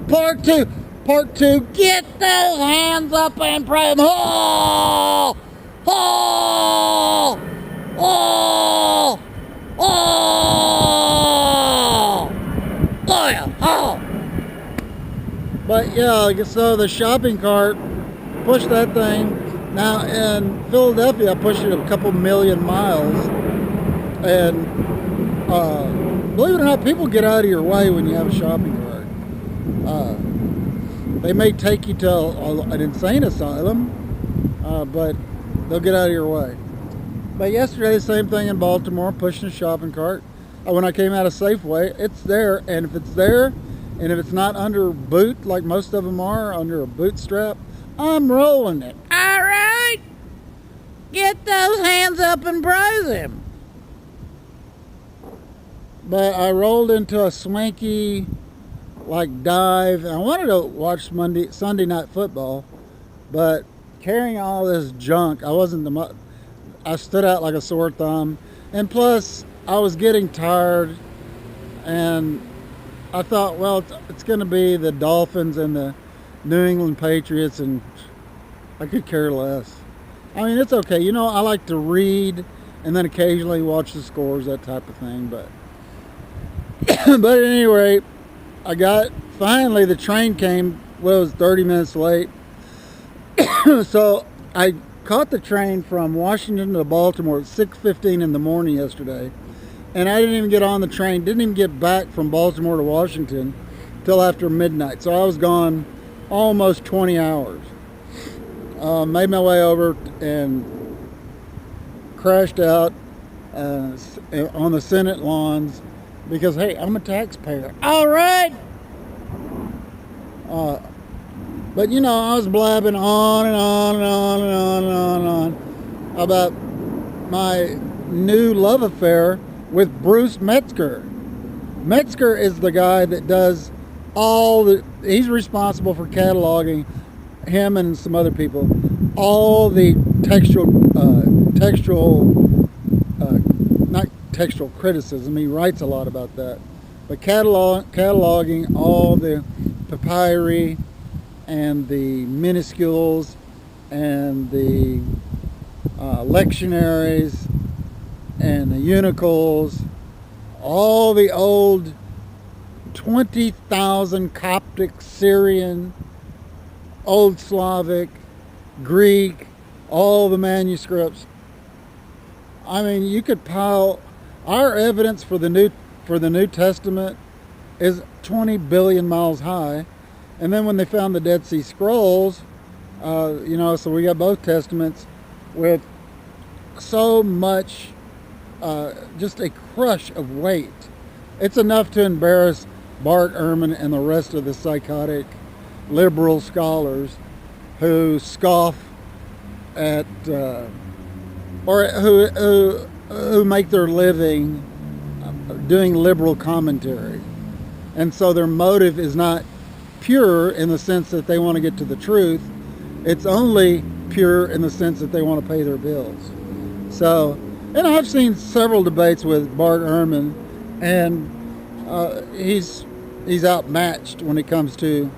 Part two. Part two. Get those hands up and pray. Oh! Oh! Oh! Oh! Oh yeah! Oh! But yeah, so the shopping cart pushed that thing. Now in Philadelphia, I pushed it a couple million miles, and believe it or not, people get out of your way when you have a shopping cart. They may take you to an insane asylum, but they'll get out of your way. But yesterday, the same thing in Baltimore, pushing a shopping cart. When I came out of Safeway, it's there, and if it's there, and if it's not under boot, like most of them are, under a bootstrap, I'm rolling it. All right, get those hands up and praise him. But I rolled into a swanky, like, dive. I wanted to watch Sunday night football, but carrying all this junk, I stood out like a sore thumb. And plus, I was getting tired, and I thought, well, it's going to be the Dolphins and the New England Patriots, and I could care less. I mean, it's okay. You know, I like to read and then occasionally watch the scores, that type of thing. But but at any rate, finally the train came. Well, it was 30 minutes late. So I caught the train from Washington to Baltimore at 6:15 in the morning yesterday. And I didn't even get on the train, didn't even get back from Baltimore to Washington till after midnight. So I was gone almost 20 hours. Made my way over and crashed out on the Senate lawns because, hey, I'm a taxpayer. All right. But, you know, I was blabbing on and on and on and on and on and on about my new love affair with Bruce Metzger. Metzger is the guy that does he's responsible for cataloging, him and some other people, all the not textual criticism, he writes a lot about that, but cataloging all the papyri and the minuscules and the lectionaries and the unicals, all the old 20,000 Coptic, Syrian, Old Slavic, Greek, all the manuscripts. I mean, you could pile our evidence for the New Testament is 20 billion miles high, and then when they found the Dead Sea Scrolls, so we got both testaments with so much, just a crush of weight. It's enough to embarrass Bart Ehrman and the rest of the psychotic liberal scholars who scoff at or who make their living doing liberal commentary, and so their motive is not pure in the sense that they want to get to the truth. It's only pure in the sense that they want to pay their bills. So, and I've seen several debates with Bart Ehrman, and he's outmatched when it comes to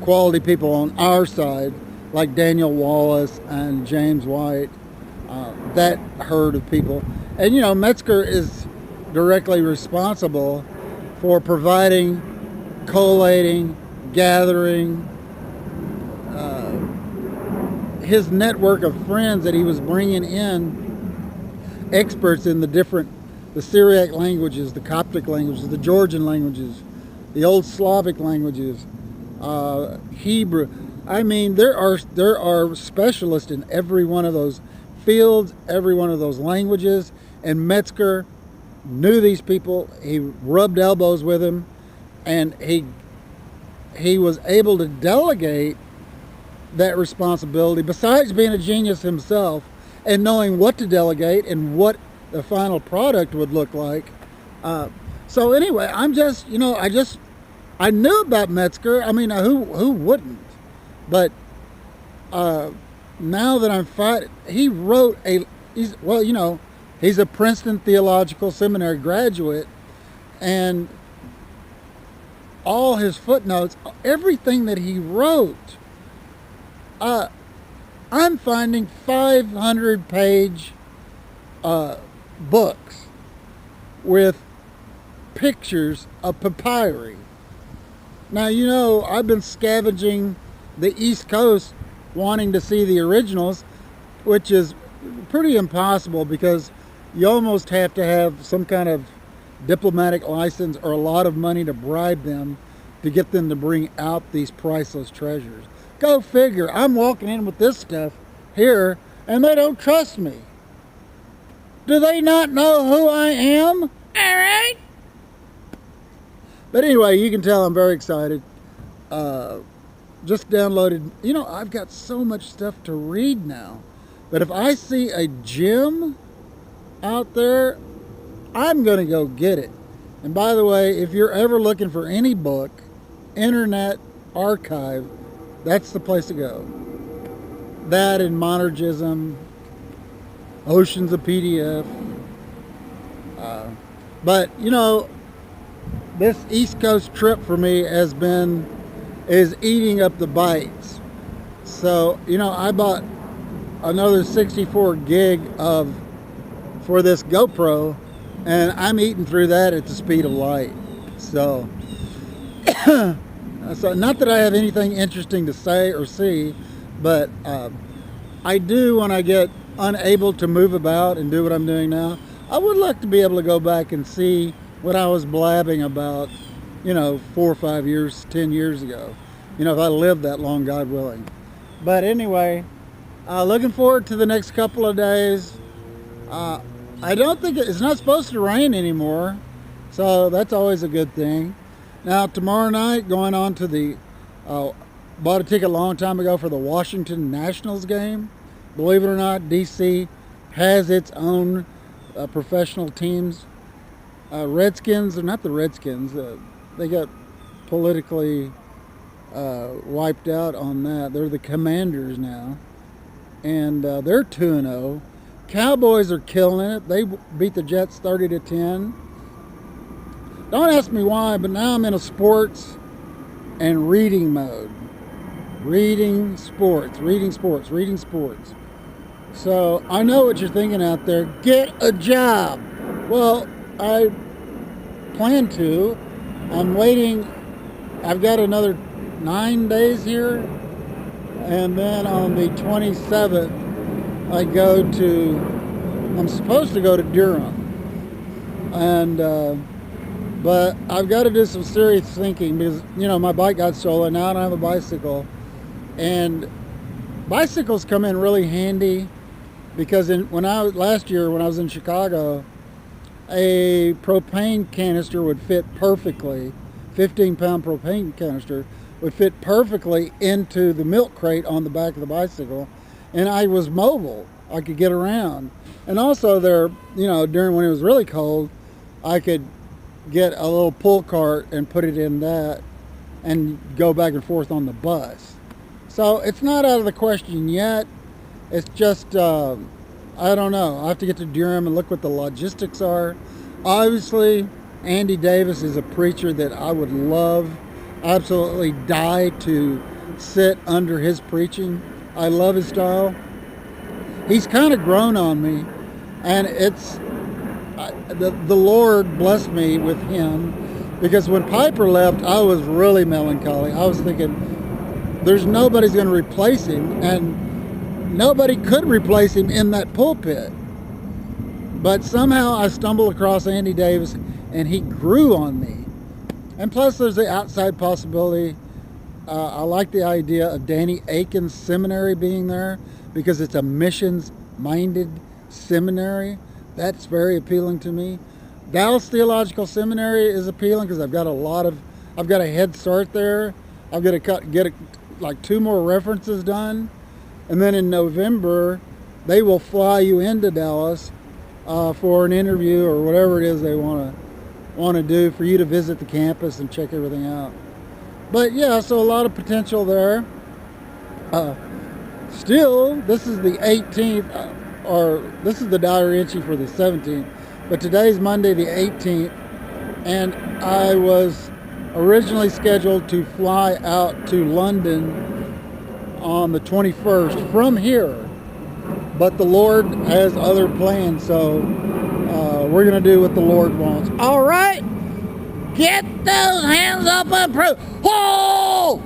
quality people on our side, like Daniel Wallace and James White, that herd of people. And, you know, Metzger is directly responsible for providing, collating, gathering, his network of friends that he was bringing in, experts in the Syriac languages, the Coptic languages, the Georgian languages, the Old Slavic languages, Hebrew. I mean, there are specialists in every one of those fields, every one of those languages, and Metzger knew these people. He rubbed elbows with them, and he was able to delegate that responsibility, besides being a genius himself and knowing what to delegate and what the final product would look like. So anyway, I knew about Metzger. I mean, who wouldn't? But now that I'm fighting, he's a Princeton Theological Seminary graduate, and all his footnotes, everything that he wrote. I'm finding 500-page books with pictures of papyri. Now, you know, I've been scavenging the East Coast wanting to see the originals, which is pretty impossible because you almost have to have some kind of diplomatic license or a lot of money to bribe them to get them to bring out these priceless treasures. Go figure. I'm walking in with this stuff here and they don't trust me. Do they not know who I am? All right. But anyway, you can tell I'm very excited. Just downloaded. You know, I've got so much stuff to read now. But if I see a gem out there, I'm going to go get it. And by the way, if you're ever looking for any book, Internet Archive, that's the place to go. That and Monergism, oceans of PDF. But, you know, this East Coast trip for me is eating up the bites. So, you know, I bought another 64 gig for this GoPro, and I'm eating through that at the speed of light. So, so not that I have anything interesting to say or see, but I do, when I get unable to move about and do what I'm doing now, I would like to be able to go back and see what I was blabbing about, you know, 4 or 5 years, 10 years ago. You know, if I lived that long, God willing. But anyway, looking forward to the next couple of days. I don't think it's not supposed to rain anymore, so that's always a good thing. Now, tomorrow night, going on to the, bought a ticket a long time ago for the Washington Nationals game. Believe it or not, DC has its own professional teams. Redskins, or not the Redskins, they got politically wiped out on that. They're the Commanders now, and they're 2-0. Cowboys are killing it. They beat the Jets 30-10. Don't ask me why, but now I'm in a sports and reading mode. Reading sports. So I know what you're thinking out there. Get a job. Well, I plan to. I'm waiting. I've got another 9 days here. And then on the 27th, I'm supposed to go to Durham. And, but I've got to do some serious thinking because, you know, my bike got stolen. Now I don't have a bicycle. And bicycles come in really handy because last year when I was in Chicago, a propane canister would fit perfectly, 15-pound propane canister would fit perfectly into the milk crate on the back of the bicycle. And I was mobile. I could get around. And also there, you know, when it was really cold, I could get a little pull cart and put it in that and go back and forth on the bus. So it's not out of the question yet. It's just, I don't know. I have to get to Durham and look what the logistics are. Obviously, Andy Davis is a preacher that I would love, absolutely die to sit under his preaching. I love his style. He's kind of grown on me, and the Lord blessed me with him, because when Piper left, I was really melancholy. I was thinking, there's nobody's going to replace him, and nobody could replace him in that pulpit. But somehow I stumbled across Andy Davis, and he grew on me. And plus, there's the outside possibility. I like the idea of Danny Aiken's seminary being there because it's a missions-minded seminary. That's very appealing to me. Dallas Theological Seminary is appealing because I've got a head start there. I've got to get like 2 more references done, and then in November they will fly you into Dallas for an interview or whatever it is they want to do for you to visit the campus and check everything out. But yeah, so a lot of potential there. Still, this is the 18th, or this is the diary entry for the 17th, but today's Monday the 18th, and I was originally scheduled to fly out to London on the 21st from here, but the Lord has other plans, so we're going to do what the Lord wants. All right, get those hands up and pray. Oh!